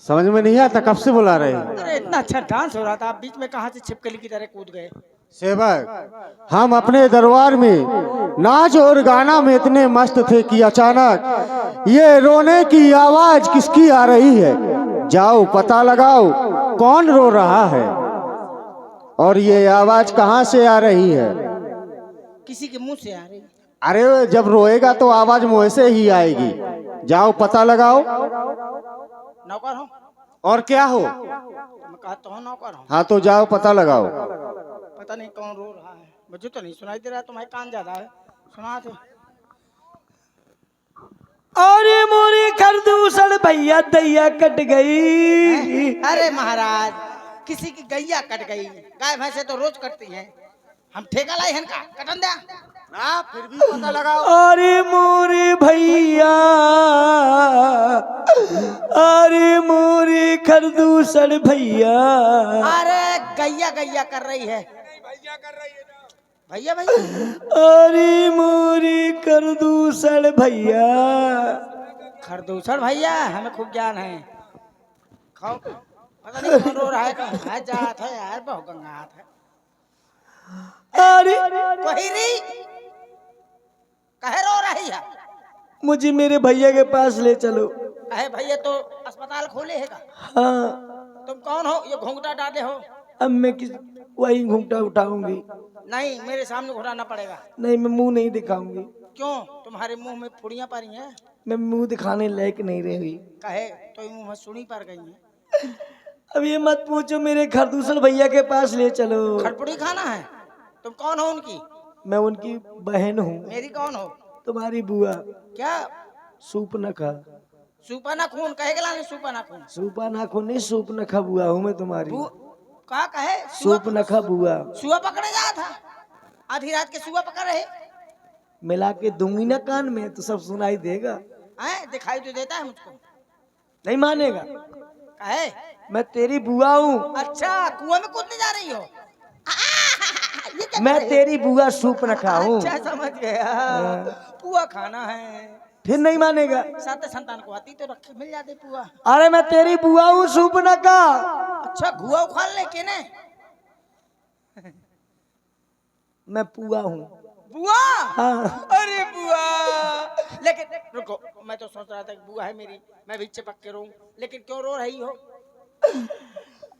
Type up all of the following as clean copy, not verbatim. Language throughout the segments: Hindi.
समझ में नहीं आता, कब से बुला रहे हैं? अरे इतना अच्छा डांस हो रहा था, आप बीच में कहाँ से छिपकली की तरह कूद गए? सेवक, हम अपने दरबार में नाच और गाना में इतने मस्त थे कि अचानक ये रोने की आवाज किसकी आ रही है। जाओ पता लगाओ कौन रो रहा है और ये आवाज कहाँ से आ रही है। किसी के मुंह से आ रही। अरे जब रोएगा तो आवाज मुंह से ही आएगी। जाओ पता लगाओ। नौकर हो? और क्या हो? मैं कहता हूँ नौकर हूँ। हाँ तो जाओ पता लगाओ। पता नहीं कौन रो रहा है, मुझे तो नहीं सुनाई दे रहा, तुम्हारे कान ज्यादा है, सुना दो। अरे मोरी खरदूसड़ भैया दैया कट गई। अरे महाराज, किसी की गैया कट गई, गाय भैंसे तो रोज कटती हैं, हम ठेका लाए हैं का कटन दिया। फिर भी पता लगाओ। अरे मोरे भैया, अरे मोरे खरदूसड़ भैया। अरे गैया गैया कर रही है, भैया भैया। अरे मोरे खरदूसड़ भैया। खरदूसड़ भैया, हमें खूब ज्ञान है। खाओ, पता नहीं कौन रो रहा है, कहाँ जात है यार, बहुत गंगात है। अरे कोहिरी, कहे रो रही है? मुझे मेरे भैया के पास ले चलो। कहे भैया तो अस्पताल खोले है का? हाँ। तुम कौन हो, ये घूंघटा डाले हो? अब मैं किस वही घूंघटा उठाऊंगी। नहीं, मेरे सामने घुराना पड़ेगा। नहीं, मैं मुंह नहीं दिखाऊंगी। क्यों, तुम्हारे मुंह में फुड़ियां पड़ी हैं? मैं मुंह दिखाने लायक नहीं रही। कहे तो मुंह में सुनी पड़ गई है। अब ये मत पूछो, मेरे खरदूसड़ भैया के पास ले चलो। खड़पुड़ी खाना है? तुम कौन हो उनकी? मैं उनकी बहन हूँ। मेरी कौन हो? तुम्हारी बुआ। क्या? सूप न खा। सूपा ना खून कहे गला नहीं, सूपा ना खून। सूपा ना खो नहीं, सूप न खा बुआ हूँ मैं तुम्हारी। का कहे? सूप न खा बुआ। सुआ पकड़े जा था, आधी रात के सुआ पकड़ रहे। मिला के दूंगी ना कान में तो सब सुनाई देगा। हैं, दिखाई तो देता है मुझको। नहीं मानेगा। कहे मैं तेरी बुआ हूँ। अच्छा, कुआं में कूदने जा रही हो? ये क्या मैं कर रही तेरी बुआ सूप न खा हूँ। अच्छा समझ गया, पुआ खाना है। फिर नहीं मानेगा। सात संतान को आती तो रखे मिल जाते पुआ। अरे मैं तेरी बुआ हूँ, सूप न खा। अच्छा, घुआ उखाड़ ले के ने? मैं पुआ हूँ। बुआ? हाँ। अरे बुआ, लेकिन रुको, मैं तो सोच रहा था कि बुआ है मेरी, मैं भी चिपक के रहूं, लेकिन क्यों रो रही हो?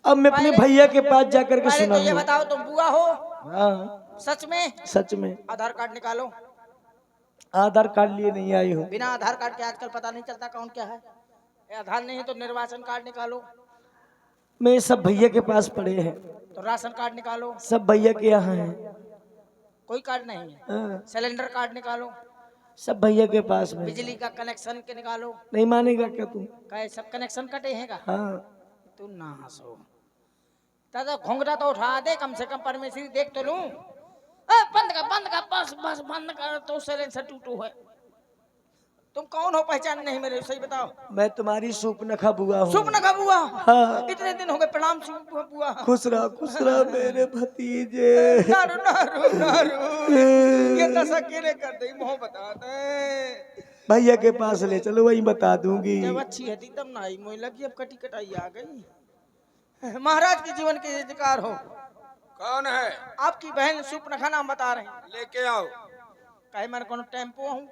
अब मैं अपने भैया के पास जाकर के पहले तो ये सुनाऊंगा। बताओ, तुम बुआ हो? हाँ। सच में? सच में। आधार कार्ड निकालो। आधार कार्ड लिए नहीं आई हूँ। बिना आधार कार्ड के आजकल पता नहीं चलता कौन क्या है। ये आधार नहीं है तो निर्वाचन कार्ड निकालो। मैं सब भैया के पास पड़े हैं। तो राशन कार्ड निकालो। सब भैया के यहाँ हैं। कोई कार्ड नहीं है। हाँ। सिलेंडर कार्ड निकालो। सब भैया के पास में। बिजली का कनेक्शन के निकालो। नहीं मानेगा क्या तू? कहे सब कनेक्शन कटे हैं का? हाँ। तू ना हंसो, दादा घोंघटा तो उठा दे कम से कम, परमेश्वरी देख तो लूं। बंद कर बस बस बंद कर, तो सिलेंडर टूटू है। तुम कौन हो, पहचान नहीं मेरे, सही बताओ। मैं तुम्हारी सूप न खा बुआ हूँ। शुभ नखा बुआ? हाँ। इतने दिन हो गए, प्रणाम शुभ बुआ। खुश रहा मेरे भतीजे। नारू नारू नारू, ये दशा केने कर दई, मोह बता दे। भैया के पास ले चलो, वही बता दूंगी। जब अच्छी है तब ना आई, मोह लगी अब कटी कटाई आ गई। महाराज के जीवन के अधिकार हो। कौन है? आपकी बहन सूप नखा नाम बता रहे हैं। लेके आओ। कहे मैं कौन टेम्पो हूँ?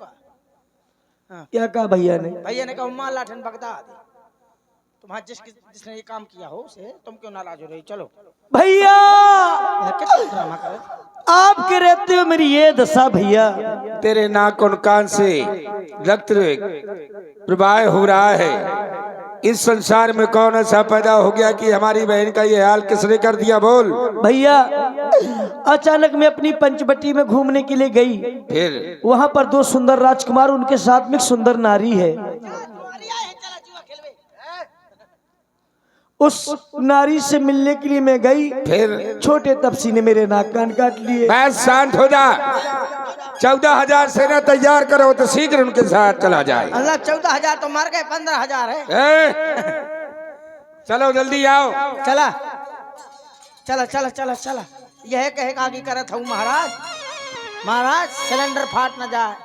क्या कहा भैया ने? भैया ने कहा मां लाठन बगदाद। तुम्हारा जिसने ये काम किया हो उसे तुम क्यों नाराज हो रही? चलो भैया, कितना ड्रामा करे। आपके रहते हो मेरी ये दशा भैया। तेरे नाक और कान से रक्त प्रवाह हो रहा है। इस संसार में कौन ऐसा पैदा हो गया कि हमारी बहन का ये हाल किसने कर दिया? बोल भैया। अचानक मैं अपनी पंचवटी में घूमने के लिए गई। फिर वहाँ पर दो सुंदर राजकुमार, उनके साथ में एक सुंदर नारी है। उस नारी से मिलने के लिए मैं गई। फिर छोटे तपसी ने मेरे नाक कान काट लिए। बस शांत हो जा। 14,000 सेना तैयार करो तो शीघ्र उनके साथ चला जाए। अल्लाह, 14,000 तो मर गए, 15,000 है। चलो जल्दी आओ। चला चला चला चला चला। यह कहे आगे करत हूँ महाराज। महाराज सिलेंडर फाट न जाए,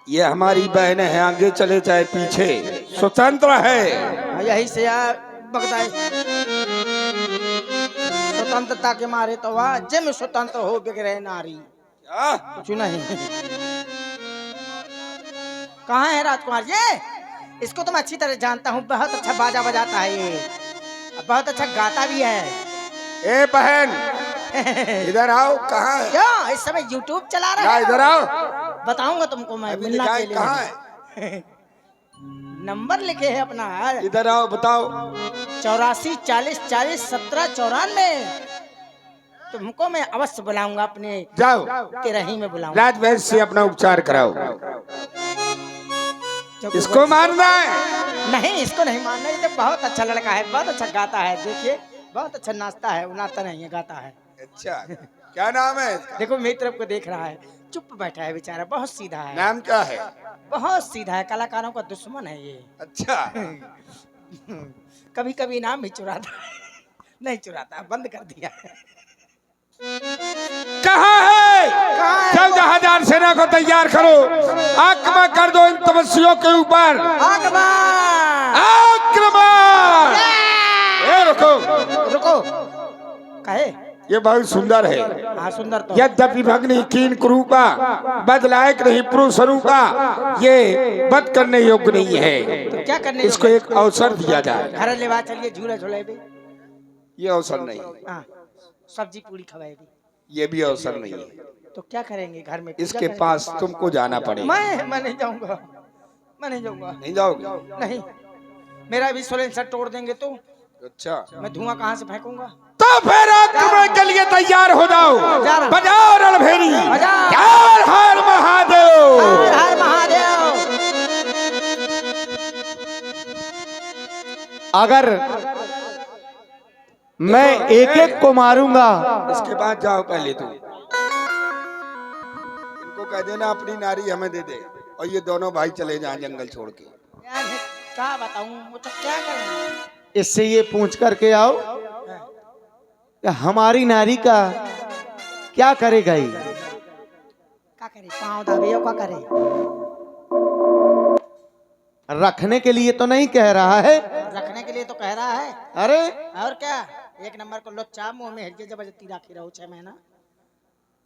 ये हमारी बहन है, आगे चले चाहे पीछे, स्वतंत्र है। यही से यार बगदा स्वतंत्रता के मारे तो वाह जिम स्वतंत्र हो बिगड़े नारी। क्या? कुछ नहीं। कहाँ है राजकुमार? ये इसको तो मैं अच्छी तरह जानता हूँ, बहुत अच्छा बाजा बजाता है ये, बहुत अच्छा गाता भी है। ए बहन इधर आओ। कहाँ है? क्या इस समय YouTube चला रहा है? इधर आओ। बताऊंगा तुमको मैं, अभी मिलना लिखा है, के लिए। कहाँ है? नंबर लिखे है अपना। इधर आओ, बताओ। 84 40 40 17 94। तुमको मैं अवश्य बुलाऊंगा, अपने जाओ तेरही में बुलाऊंगा। राजवैद्य से अपना उपचार कराओ। इसको मारना है? नहीं, इसको नहीं मारना। ये तो बहुत अच्छा लड़का है, बहुत अच्छा गाता है। देखिए बहुत अच्छा नाचता है, नाचता नहीं है, गाता है। अच्छा, क्या नाम है इसका? देखो मेरी तरफ को देख रहा है, चुप बैठा है बेचारा, बहुत सीधा है। नाम क्या है? बहुत सीधा है, कलाकारों का दुश्मन है ये। अच्छा। कभी कभी नाम भी चुराता है। नहीं चुराता, बंद कर दिया है। कहाँ है? कहाँ है? 14,000 सेना को तैयार करो, आक्रमण कर दो इन तपस्वियों के ऊपर। आक्रमण! आक्रमण! ए रुको रुको। कहे ये बहुत सुंदर है। हाँ सुंदर तो। यद्यपि भग्नि कीन कुरूपा, बदलायक नहीं पुरुष रूपा, ये बद करने योग्य नहीं है। तो क्या करने? इसको एक अवसर दिया जाए। घर ले बात, चलिए झूले झूले भी। ये अवसर नहीं, हाँ, सब्जी पूरी खवाएगी। ये भी अवसर नहीं है। तो क्या करेंगे घर में? इसके पास तुमको जाना पड़ेगा। मैं नहीं जाऊंगा, मैं नहीं जाऊंगा। नहीं जाओगे? नहीं, मेरा भी सोलेंसर तोड़ देंगे तो अच्छा, मैं धुआं कहाँ से फेंकूंगा? तो फिर आक्रमण के लिए तैयार हो जाओ। जा रहा। बजाओ रणभेरी। बजाओ। हर हर महादेव। हर हर महादेव। अगर मैं एक एक को मारूंगा, इसके बाद जाओ पहले तुम इनको कह देना अपनी नारी हमें दे दे, और ये दोनों भाई चले जाएं जंगल छोड़ के। यार क्या बताऊं, वो तो क्या करें? इससे ये पूछ करके आओ कि हमारी नारी का क्या करेगा ये? क्या करे? पाँव दाबे क्या करे? रखने के लिए तो नहीं कह रहा है। रखने के लिए तो कह रहा है। अरे और क्या, एक नंबर को लोच्चा मुंह में हल्के जबरदस्ती राखी रहो 6 महीना।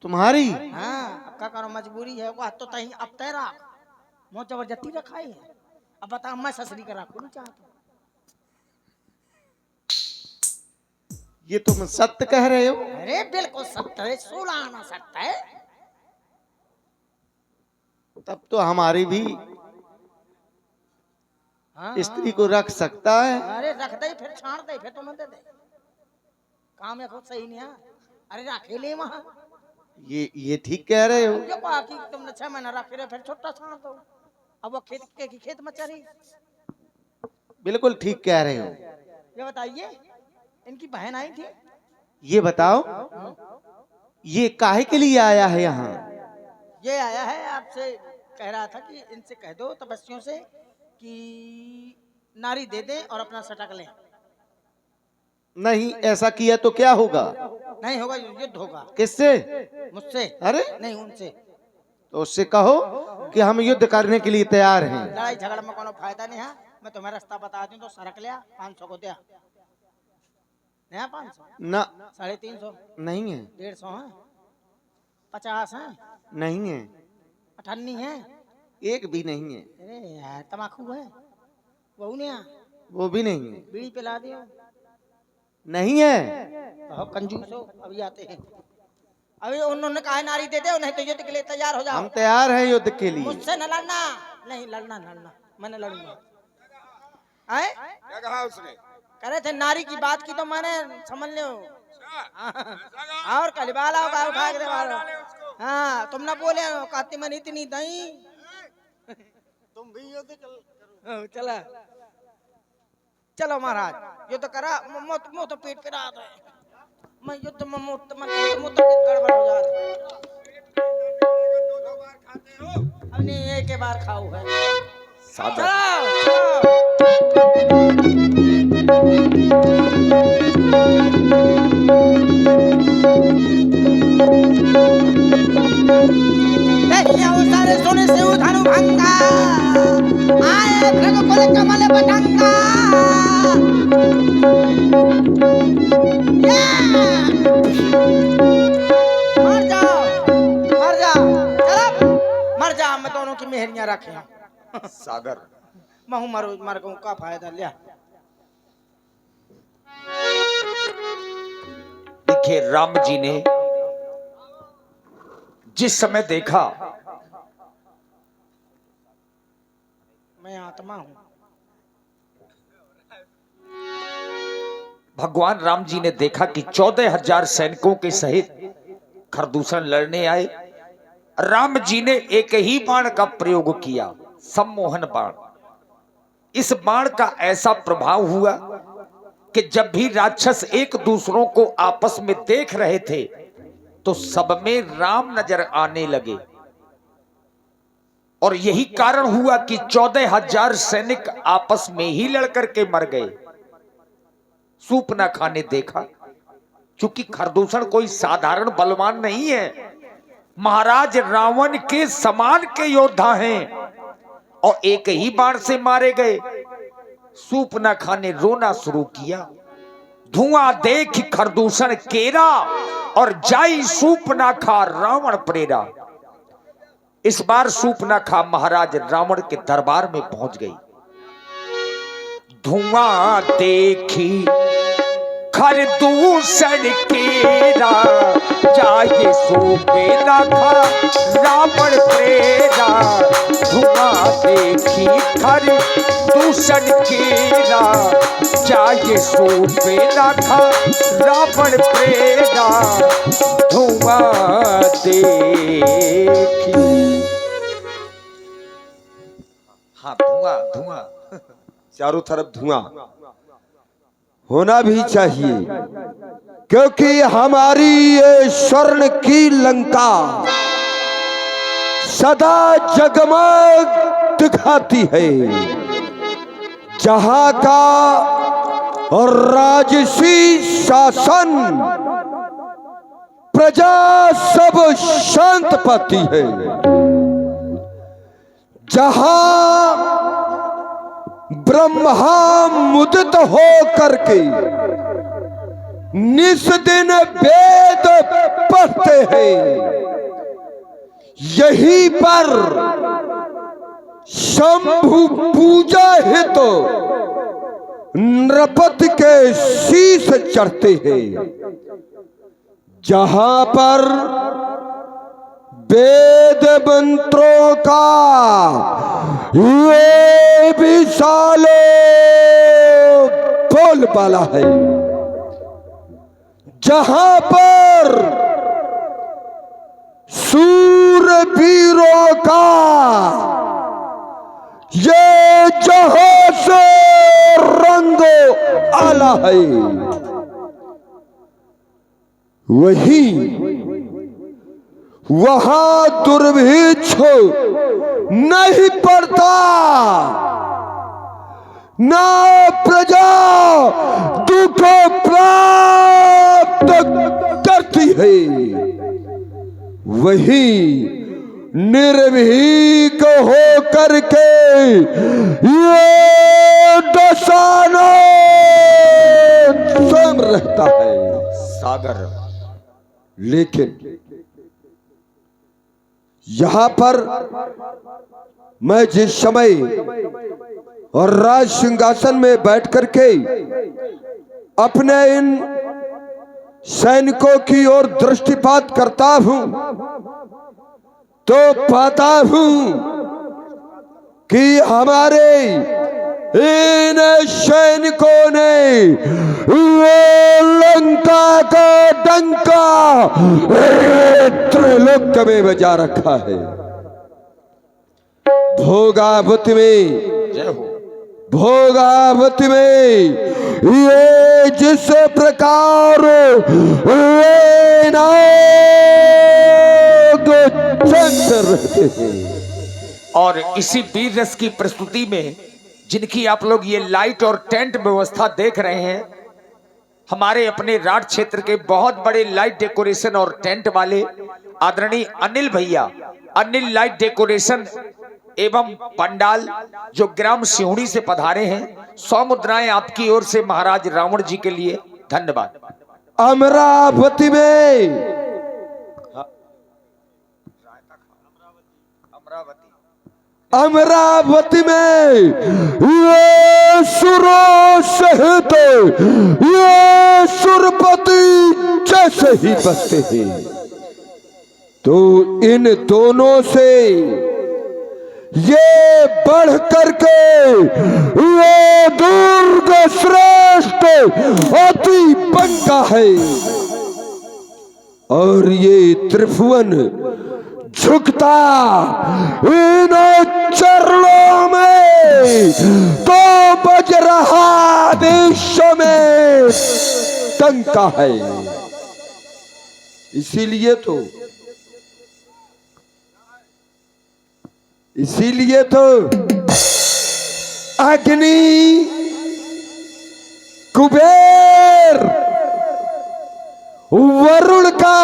तुम्हारी हाँ, अब क्या करो, मजबूरी है। वो तो तही अब तेरा मुँह जबरदस्ती रखा है। अब बता, मैं ससुरी का रखू नहीं चाहता। ये तुम सत्य कह रहे हो? अरे बिल्कुल सत्य है, 16 आना सत्य है। तब तो हमारी भी हाँ, स्त्री को रख सकता है। अरे रख दे, फिर छाड़ दे, फिर तुम दे दे। काम है खुद सही नहीं है। अरे रखे ले वहाँ। ये ठीक कह रहे हो। जो कहा कि तुमने 6 महीना रखे रहे, फिर छोटा छाड़ दो। अब वो खेत में चरी। बिल्कुल ठीक कह रहे हो। ये बताइए, इनकी बहन आई थी। ये बताओ, ये काहे के लिए आया है यहाँ? ये आया है आपसे, कह रहा था कि इनसे कह दो तपस्वियों से कि नारी दे दे और अपना सटक ले। नहीं, ऐसा किया तो क्या होगा? नहीं होगा, युद्ध होगा। किससे? मुझसे? अरे नहीं, उनसे। तो उससे कहो कि हम युद्ध करने के लिए तैयार हैं। लड़ाई झगड़ा में कोनो फायदा नहीं है। मैं तुम्हें रास्ता बता दूं तो सरक लिया, 500 को दिया। नया 500 ना, 350 नहीं है। 150 है, 50 है, नहीं है, 58 है। एक भी नहीं है। अरे यार, तमाकू है वो नहीं है। वो भी नहीं है। बीड़ी पिला दियो। नहीं है। बहुत कंजूस हो। अभी आते हैं। अभी उन्होंने कहा नारी दे दे, नहीं तो युद्ध के लिए तैयार हो जाओ। हम तैयार हैं युद्ध के लिए। मुझसे न लड़ना। नहीं लड़ना, मैंने लड़ूंगा। आए? क्या कहा उसने? कह रहे थे नारी की बात की तो मैंने समझ लो। और कलिबाला होगा उठा के मारो। हाँ, तुम ना बोले कहती मैंने इतनी दही। तुम भी युद्ध कर। चला चलो महाराज, युद्ध करा। मुँह तो पेट पे रहा था। मैं युद्ध में मुँह तो गड़बड़ हो जाता। अब नहीं, एक बार खाऊ है। चलो सारे सोने से उठानो भंग कमल कमल बटंगा मर जाओ चलो मर जा। मैं दोनों की मेहरियां रखे सागर महू मर गऊं का फायदा लिया। देखिए राम जी ने जिस समय देखा, मैं आत्मा हूं, भगवान राम जी ने देखा कि 14,000 सैनिकों के सहित खरदूषण लड़ने आए। राम जी ने एक ही बाण का प्रयोग किया, सम्मोहन बाण। इस बाण का ऐसा प्रभाव हुआ कि जब भी राक्षस एक दूसरों को आपस में देख रहे थे तो सब में राम नजर आने लगे। और यही कारण हुआ कि 14,000 सैनिक आपस में ही लड़कर के मर गए। सूपनाखा ने देखा, क्योंकि खरदूषण कोई साधारण बलवान नहीं है, महाराज रावण के समान के योद्धा हैं और एक ही बाण से मारे गए। सूपनाखा ने रोना शुरू किया। धुआं देख खरदूषण केरा और जाई सूपनाखा रावण प्रेरा। इस बार सूपनाखा महाराज रावण के दरबार में पहुंच गई। धुआं देखी खरदूषण केरा जाए सूपनाखा रावण प्रेरा। धुआं देखी खरदूषण केरा जाए सूपनाखा रावण प्रेरा। धुआं देखी, हाँ धुआं धुआं, चारों तरफ धुआं होना भी चाहिए, क्योंकि हमारी ये स्वर्ण की लंका सदा जगमग दिखाती है। जहां का और राजसी शासन प्रजा सब शांत पाती है। जहां ब्रह्मा मुदित हो करके निस दिन वेद पढ़ते हैं, यहीं पर शंभु पूजा हेतु तो नृपति के शीश चढ़ते हैं। जहां पर वेद मंत्रों का ये विशालो बोलबाला है। जहां पर सूरवीरों का ये जहां से रंगो आला है, वही वहां दुर्भिक्ष नहीं पड़ता, ना प्रजा दुख प्राप्त करती है। वही निर्भीक हो करके ये दशाना स्वयं रहता है सागर। लेकिन यहां पर मैं जिस समय और राज सिंहासन में बैठ करके अपने इन सैनिकों की ओर दृष्टिपात करता हूं तो पाता हूं कि हमारे इन सैनिकों ने लंका का डंका त्रिलोक में बजा रखा है। भोगावती में, जय हो। भोगावती में ये जिस प्रकार रहते हैं, और इसी वीर रस की प्रस्तुति में जिनकी आप लोग ये लाइट और टेंट व्यवस्था देख रहे हैं, हमारे अपने राज क्षेत्र के बहुत बड़े लाइट डेकोरेशन और टेंट वाले आदरणीय अनिल भैया, अनिल लाइट डेकोरेशन एवं पंडाल जो ग्राम सिहुड़ी से पधारे हैं, 100 मुद्राएं आपकी ओर से महाराज रावण जी के लिए। धन्यवाद। अमरावती में अमरावती में ये सुरों सहित ये सुरपति जैसे ही बसते हैं, तो इन दोनों से ये बढ़ करके ये दुर्ग श्रेष्ठ अति बंका है। और ये त्रिभुवन झुकता इन चरणों में तो बज रहा विश्व में डंका है। इसीलिए तो अग्नि, कुबेर, वरुण का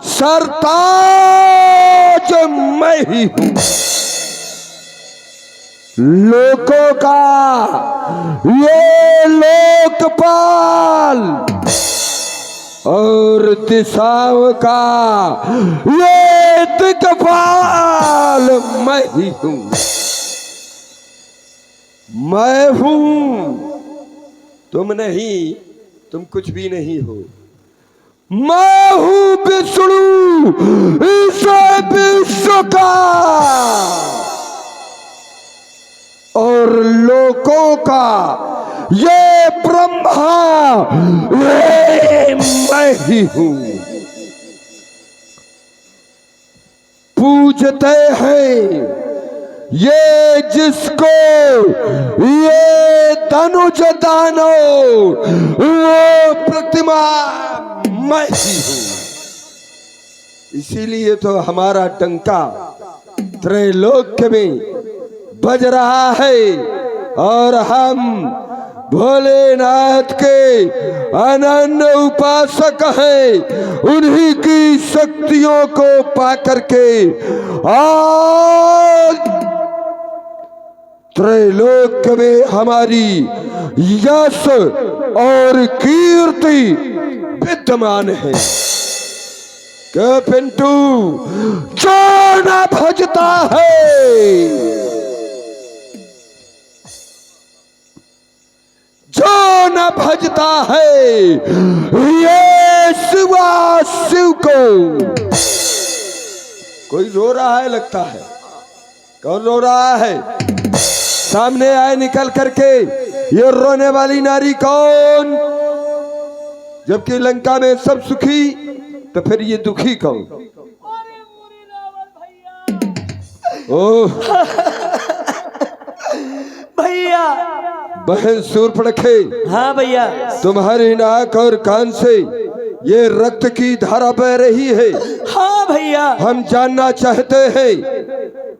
सरताज मैं ही हूं, लोकों का ये लोकपाल और दिशाओं का ये दिक्पाल मैं ही हूं। मैं हूं, तुम नहीं, तुम कुछ भी नहीं हो। मैं हूं विष्णु इस विश्व का और लोकों का ये ब्रह्मा ये मैं ही हूं। पूजते हैं ये जिसको ये धनुष दानो वो प्रतिमा मैं ही हूं। इसीलिए तो हमारा डंका त्रैलोक्य में बज रहा है और हम भोलेनाथ के अनन्य उपासक हैं। उन्हीं की शक्तियों को पाकर के आज त्रैलोक्य में हमारी यश और कीर्ति विद्यमान है। क्या पिंटू जो न भजता है, जो न भजता है ये शिवा शिव को। कोई रो रहा है लगता है। कौन रो रहा है? सामने आए निकल करके। ये रोने वाली नारी कौन? जबकि लंका में सब सुखी तो फिर ये दुखी कौन? ओह भैया। बहन सूर्पणखे, हाँ भैया। तुम्हारी नाक और कान से ये रक्त की धारा बह रही है। हाँ भैया। हम जानना चाहते हैं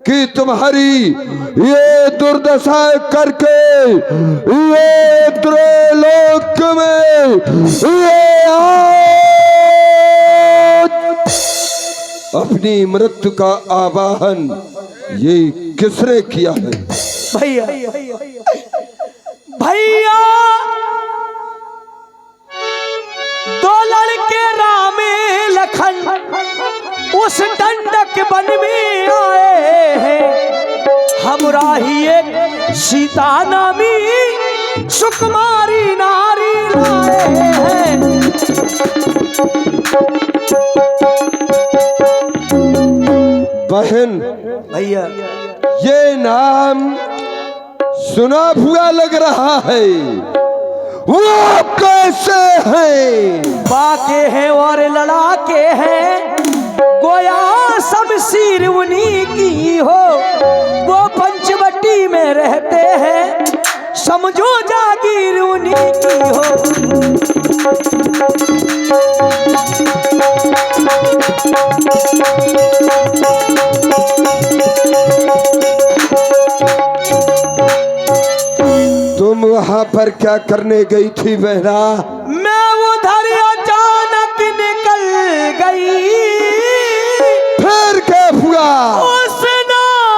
कि तुम्हारी ये दुर्दशा करके ये त्रैलोक में ये अपनी मृत्यु का आवाहन ये किसने किया है? भैया भैया, दो लड़के राम लखन उस दंडक वन में आए हैं। हमरा ही एक सीता नामी सुकुमारी नारी लाए हैं। बहन भैया, ये नाम सुना हुआ लग रहा है। वो कैसे हैं? बाके हैं और लड़ाके हैं, गोया शमशीर उन्हीं की हो। वो पंचवटी में रहते हैं, समझो जागीर उन्हीं की हो। तुम वहां पर क्या करने गई थी बहना? मैं उधर अचानक निकल गई। फिर क्या हुआ? उस नारी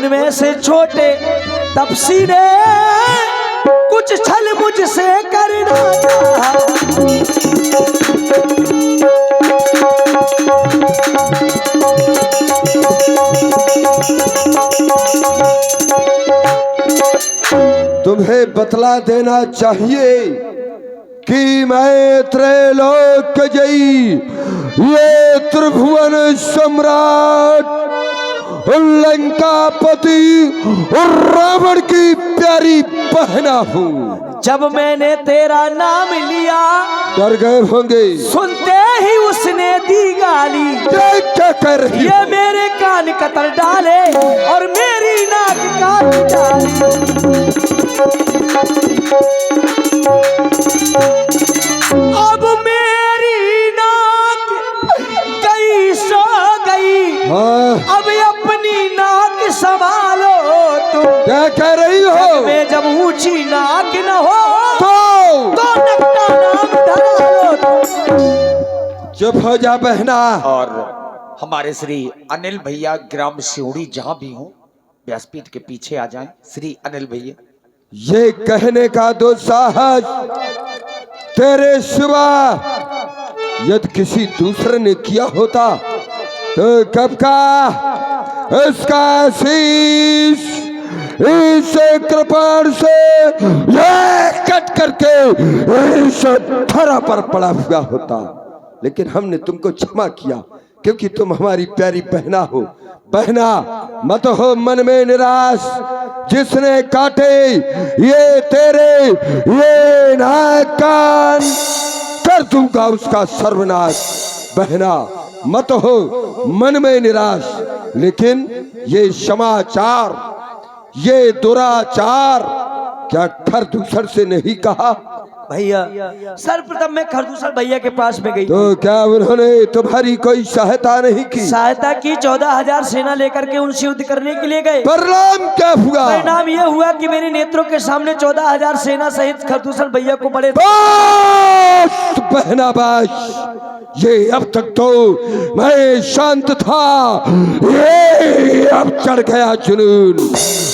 उनमें से छोटे तपसी ने कुछ छल मुझसे करना चाहा। तुम्हें बतला देना चाहिए कि मैं त्रैलोक जयी ये त्रिभुवन सम्राट लंकापति और रावण की प्यारी बहना हूँ। जब मैंने तेरा नाम लिया डर गए होंगे, सुनते ही उसने दी गाली। ये क्या कर रही ये मेरे कान कतर डाले और मेरी नाक काट डाले। अब मेरी नाक गई सो गई, हाँ, अब अपनी नाक संभालो तुम। क्या कह रही हो? मैं जब ऊंची नाक न हो तो नकटा नाम धरा लो तुम। चुप हो जा बहना। और हमारे श्री अनिल भैया ग्राम सिउड़ी जहां भी हो व्यासपीठ के पीछे आ जाएं। श्री अनिल भैया, ये कहने का दुस्साहस तेरे सिवा यदि किसी दूसरे ने किया होता तो कब का इसका शीश इस कृपाण से ये कट करके इस धरा पर पड़ा हुआ होता। लेकिन हमने तुमको क्षमा किया क्योंकि तुम हमारी प्यारी बहना हो। बहना मत हो मन में निराश, जिसने काटे ये तेरे ये नाक कान कर दूंगा उसका सर्वनाश। बहना मत हो मन में निराश, लेकिन ये समाचार ये दुराचार क्या खरदूसर से नहीं कहा? भैया सर्वप्रथम मैं खरदूसर भैया के पास में गई तो क्या उन्होंने तुम्हारी कोई सहायता नहीं की? सहायता की, 14,000 सेना लेकर के उनसे युद्ध करने के लिए गए। परिणाम क्या हुआ? परिणाम यह हुआ कि मेरे नेत्रों के सामने 14,000 सेना सहित खरदूसर भैया को बड़े बस बहना बस, ये अब तक तो मैं शांत था, ये अब चढ़ गया जुनून।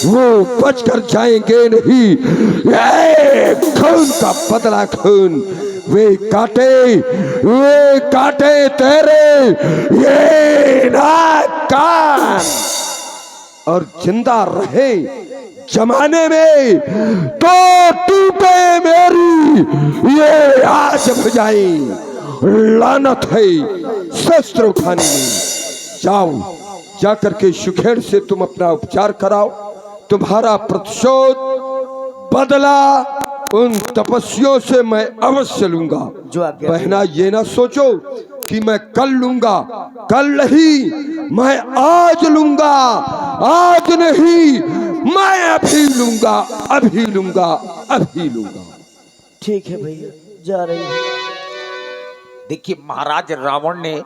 वो बच कर जाएंगे नहीं, ये खून का बदला खून। वे काटे तेरे ये नाक कान और जिंदा रहे जमाने में तो टूटे मेरी ये आज भुजाई। लानत है शस्त्र उठाने में। जाओ जाकर के सुखेड़ से तुम अपना उपचार कराओ, तुम्हारा प्रतिशोध बदला उन तपस्वियों से मैं अवश्य लूंगा। बहना ये ना सोचो कि मैं कल लूंगा, कल नहीं मैं आज लूंगा, आज नहीं मैं अभी लूंगा, अभी लूंगा, अभी लूंगा। ठीक है भैया, जा रही हूँ। देखिए महाराज रावण ने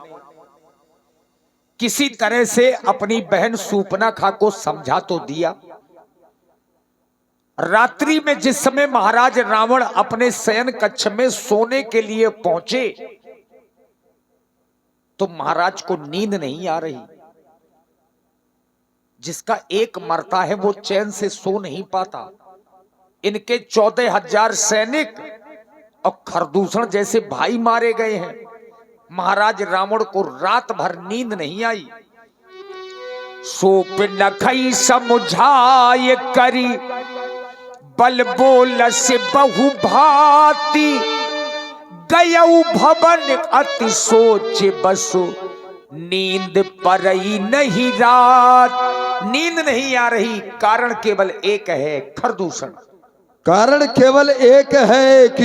किसी तरह से अपनी बहन सूर्पनखा को समझा तो दिया। रात्रि में जिस समय महाराज रावण अपने शयन कक्ष में सोने के लिए पहुंचे तो महाराज को नींद नहीं आ रही। जिसका एक मरता है वो चैन से सो नहीं पाता। इनके 14,000 सैनिक और खरदूषण जैसे भाई मारे गए हैं। महाराज रावण को रात भर नींद नहीं आई। सूर्पनखा समझाए करी बल बोल से बहु भांति, गयऊ भवन अति सोच बसो, नींद परई नहीं रात। नींद नहीं आ रही, कारण केवल एक है, खरदूषण। कारण केवल एक है कि